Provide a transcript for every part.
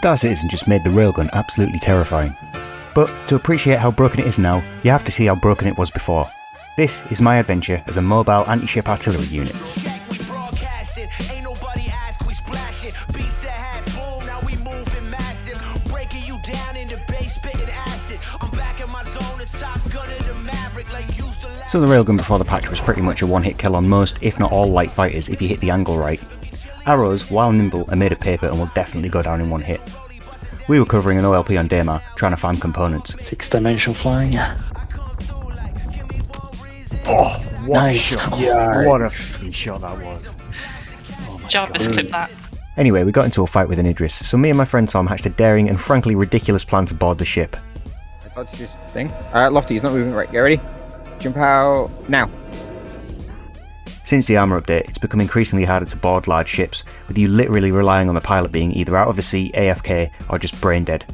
Star Citizen just made the railgun absolutely terrifying. But to appreciate how broken it is now, you have to see how broken it was before. This is my adventure as a mobile anti-ship artillery unit. So the railgun before the patch was pretty much a one-hit kill on most, if not all, light fighters if you hit the angle right. Arrows, while nimble, are made of paper and will definitely go down in one hit. We were covering an OLP on Daymar, trying to find components. 6-dimensional flying. Oh, what nice. a shot! Yikes. What a f***ing shot that was. Oh my Jarvis, God. clip that. Anyway, we got into a fight with an Idris, so me and my friend Tom hatched a daring and frankly ridiculous plan to board the ship. I thought this thing. Lofty, he's not moving. Right, get ready. Jump out now. Since the armour update, it's become increasingly harder to board large ships, with you literally relying on the pilot being either out of the sea, AFK, or just brain dead.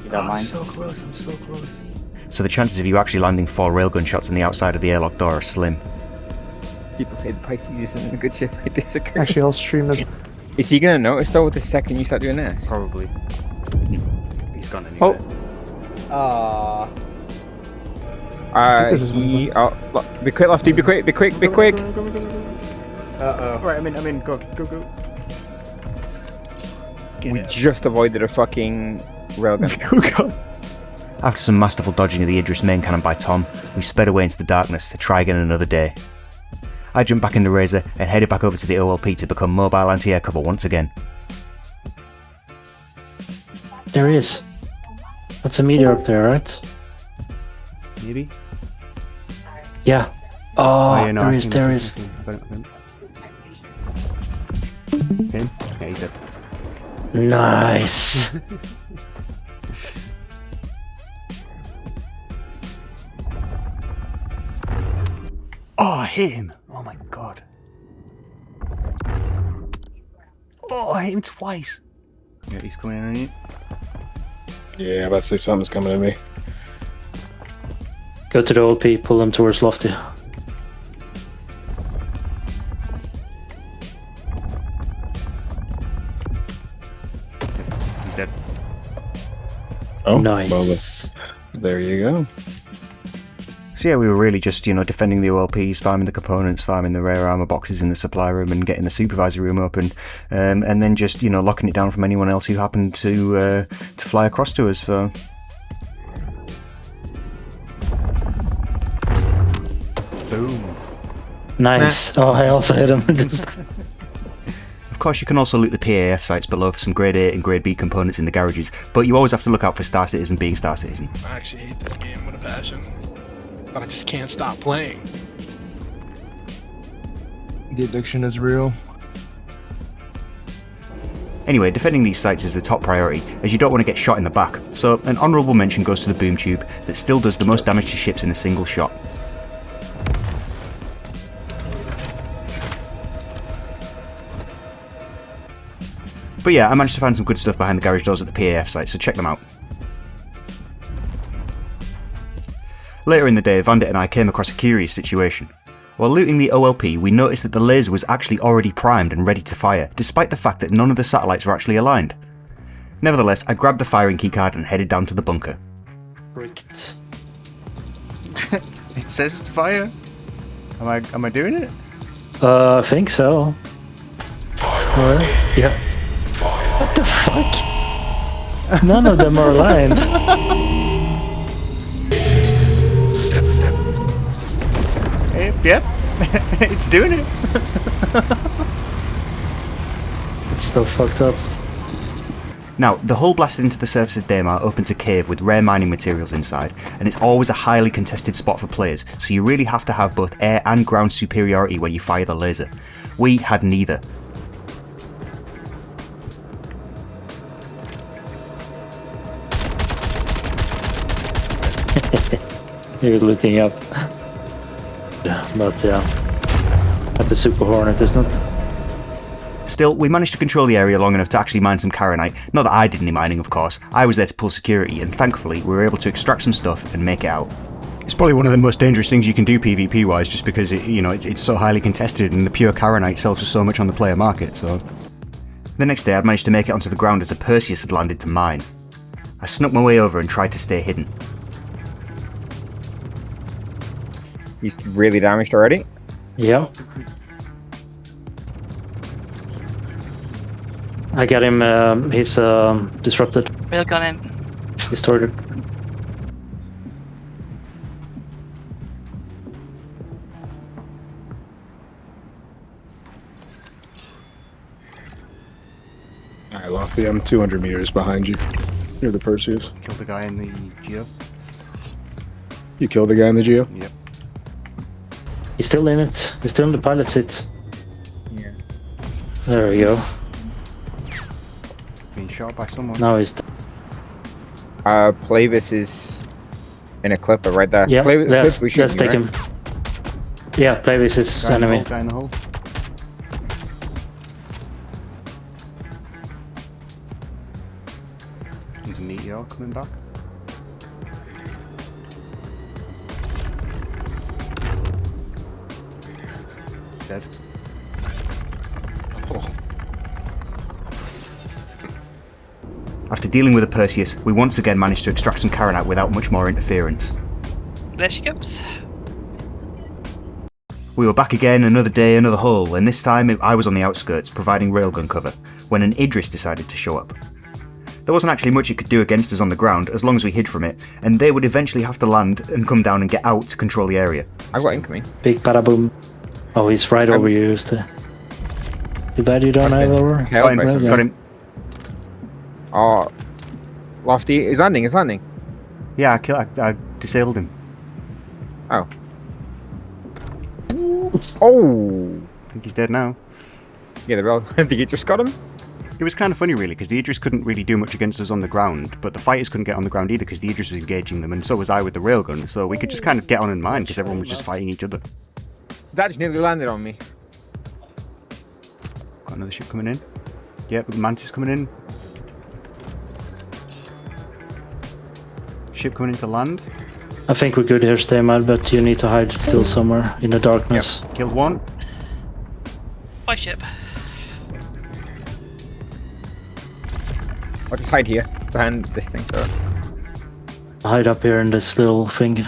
You don't mind? I'm so close. So the chances of you actually landing 4 railgun shots on the outside of the airlock door are slim. People say the Pisces isn't a good ship like this. Actually, I'll stream this. Is he gonna notice though the second you start doing this? Probably. He's gone anyway. This is be quick, Lofty, be quick. Right, I'm in, go. We just avoided a fucking railgun. Oh god. After some masterful dodging of the Idris main cannon by Tom, we sped away into the darkness to try again another day. I jumped back in the Razor and headed back over to the OLP to become mobile anti-air cover once again. There he is. That's a meteor up there, right? Maybe? Yeah. Oh, yeah, no, there I is, seen there it, is. Him? Yeah, he's dead. Nice. Oh, I hit him! Oh my god. Oh, I hit him twice! Yeah, he's coming in on you. Yeah, I'm about to say something's coming at me. Go to the OP, pull them towards Lofty. He's dead. Oh, Nice. Well, there you go. So yeah, we were really just, defending the OLPs, farming the components, farming the rare armor boxes in the supply room and getting the supervisor room open, and then just, locking it down from anyone else who happened to fly across to us, so... Boom. Nice. Oh, I also hit him. Of course, you can also loot the PAF sites below for some grade A and grade B components in the garages, but you always have to look out for Star Citizen being Star Citizen. I actually hate this game with a passion, but I just can't stop playing. The addiction is real. Anyway, defending these sites is the top priority, as you don't want to get shot in the back, so an honourable mention goes to the boom tube that still does the most damage to ships in a single shot. But yeah, I managed to find some good stuff behind the garage doors at the PAF site, so check them out. Later in the day, Vandit and I came across a curious situation. While looting the OLP, we noticed that the laser was actually already primed and ready to fire, despite the fact that none of the satellites were actually aligned. Nevertheless, I grabbed the firing keycard and headed down to the bunker. Bricked. It says to fire. Am I doing it? I think so. Yeah. What the fuck? None of them are aligned. Yep, it's doing it. It's so fucked up. Now, the hull blasted into the surface of Daymar opens a cave with rare mining materials inside, and it's always a highly contested spot for players, so you really have to have both air and ground superiority when you fire the laser. We had neither. He was looking up. But yeah. At the Super Hornet, isn't it? Still, we managed to control the area long enough to actually mine some Karenite. Not that I did any mining, of course. I was there to pull security, and thankfully we were able to extract some stuff and make it out. It's probably one of the most dangerous things you can do PvP wise, just because it's so highly contested and the pure Karenite sells for so much on the player market, so... The next day I'd managed to make it onto the ground as a Perseus had landed to mine. I snuck my way over and tried to stay hidden. He's really damaged already. Yeah. I got him, he's disrupted, Railgun him. distorted. Alright, Lofty, I'm 200 meters behind you. Near the Perseus. Killed the guy in the Geo. You killed the guy in the Geo? Yep. He's still in it. He's still in the pilot seat. Yeah. There we go. Being shot by someone. Now he's... Plavis is in a clipper right there. Yeah, Plavis, let's we shooting, take right? him. Yeah, Plavis is Guy in the enemy. hole, guy in the hole. There's a meteor coming back. Dead. After dealing with a Perseus, we once again managed to extract some Karen out without much more interference. There she comes. We were back again, another day, another hole, and this time I was on the outskirts, providing railgun cover, when an Idris decided to show up. There wasn't actually much it could do against us on the ground, as long as we hid from it, and they would eventually have to land and come down and get out to control the area. I got incoming. Big bada-boom. Oh, he's right over you, Too bad you don't have over. Okay, Got him, okay. got him. Oh, Lofty, he's landing, he's landing. Yeah, I disabled him. Oh. Oh! I think he's dead now. Yeah, the rail. I think you just got him. It was kind of funny, really, because the Idris couldn't really do much against us on the ground, but the fighters couldn't get on the ground either because the Idris was engaging them, and so was I with the railgun, so we could just kind of get on in mine because everyone was just fighting each other. That just nearly landed on me. Got another ship coming in. Yep, the Mantis coming in. Ship coming into land. I think we're good here, Daymar, but you need to hide still somewhere in the darkness. Killed one. My ship. I'll just hide here, behind this thing, so. Hide up here in this little thing.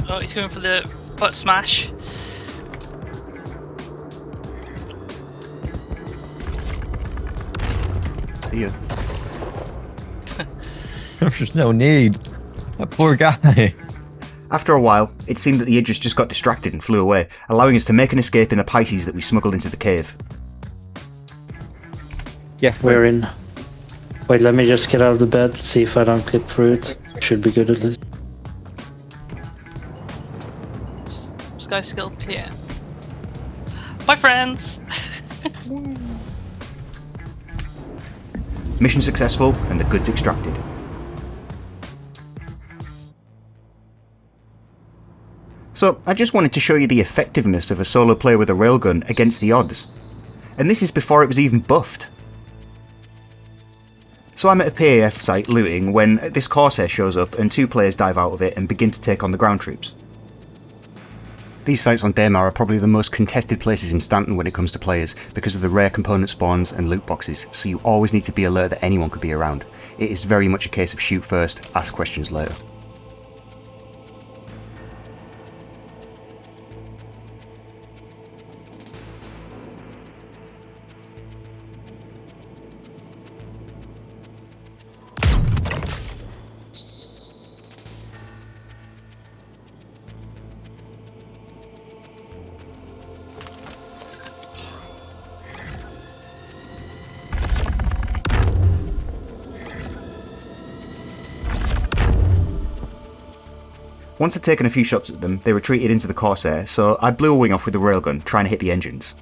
Oh, he's going for the butt smash. See ya. There's no need. That poor guy. After a while, it seemed that the Idris just got distracted and flew away, allowing us to make an escape in a Pisces that we smuggled into the cave. Yeah, We're in. Wait, let me just get out of the bed, see if I don't clip through it. Should be good at least. Sky skill clear. Bye, friends. Mission successful and the goods extracted. So, I just wanted to show you the effectiveness of a solo player with a railgun against the odds. And this is before it was even buffed. So I'm at a PAF site looting when this Corsair shows up and two players dive out of it and begin to take on the ground troops. These sites on Daymar are probably the most contested places in Stanton when it comes to players because of the rare component spawns and loot boxes, so you always need to be alert that anyone could be around. It is very much a case of shoot first, ask questions later. Once I'd taken a few shots at them, they retreated into the Corsair, so I blew a wing off with the railgun, trying to hit the engines.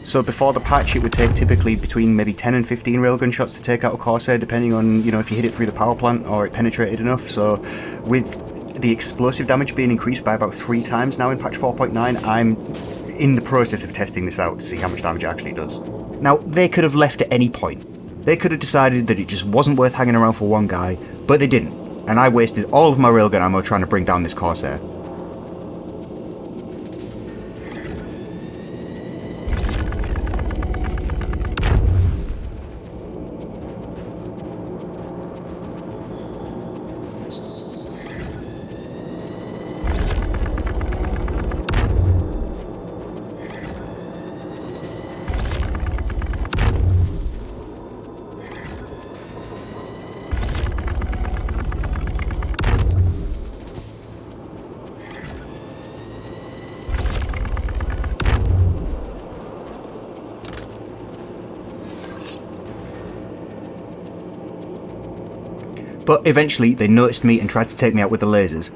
So before the patch, it would take typically between maybe 10 and 15 railgun shots to take out a Corsair, depending on, if you hit it through the power plant or it penetrated enough. So with the explosive damage being increased by about 3 times now in patch 4.9, I'm in the process of testing this out to see how much damage it actually does. Now, they could have left at any point. They could have decided that it just wasn't worth hanging around for one guy, but they didn't. And I wasted all of my railgun ammo trying to bring down this Corsair. But eventually they noticed me and tried to take me out with the lasers.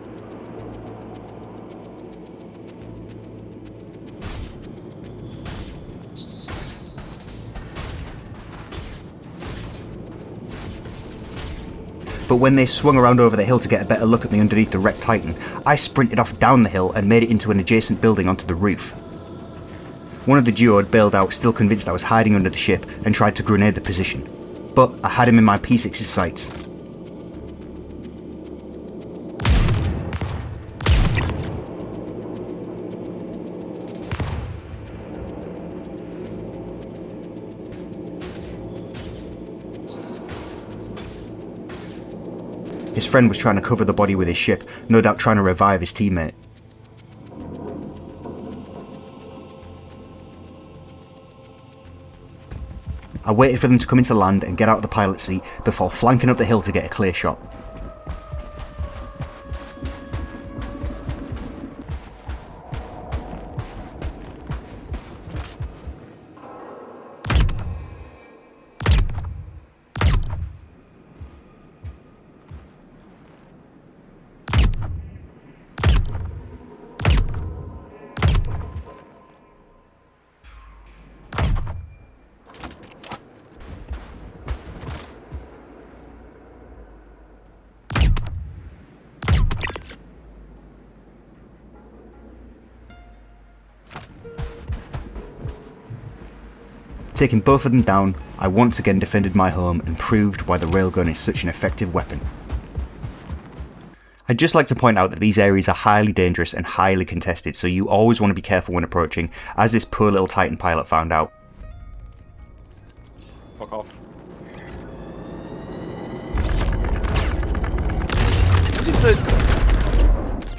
But when they swung around over the hill to get a better look at me underneath the wrecked Titan, I sprinted off down the hill and made it into an adjacent building onto the roof. One of the duo had bailed out, still convinced I was hiding under the ship, and tried to grenade the position. But I had him in my P6's sights. His friend was trying to cover the body with his ship, no doubt trying to revive his teammate. I waited for them to come into land and get out of the pilot seat before flanking up the hill to get a clear shot. Taking both of them down, I once again defended my home and proved why the railgun is such an effective weapon. I'd just like to point out that these areas are highly dangerous and highly contested, so you always want to be careful when approaching, as this poor little Titan pilot found out. Fuck off.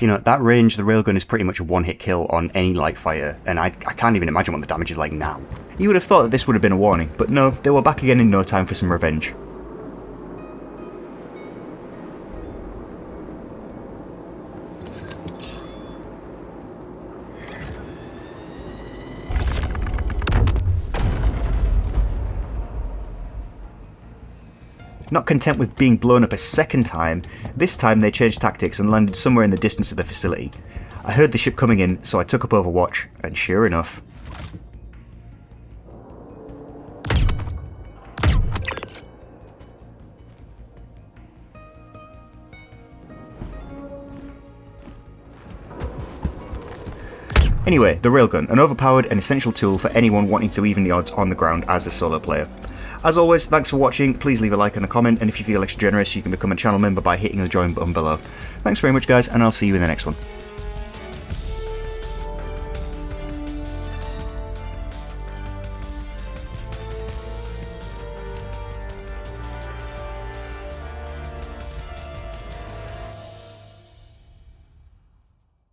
You know, at that range, the railgun is pretty much a one-hit kill on any light fighter, and I can't even imagine what the damage is like now. You would have thought that this would have been a warning, but no, they were back again in no time for some revenge. Not content with being blown up a second time, this time they changed tactics and landed somewhere in the distance of the facility. I heard the ship coming in, so I took up Overwatch, and sure enough... Anyway, the railgun, an overpowered and essential tool for anyone wanting to even the odds on the ground as a solo player. As always, thanks for watching, please leave a like and a comment, and if you feel extra generous you can become a channel member by hitting the join button below. Thanks very much guys, and I'll see you in the next one.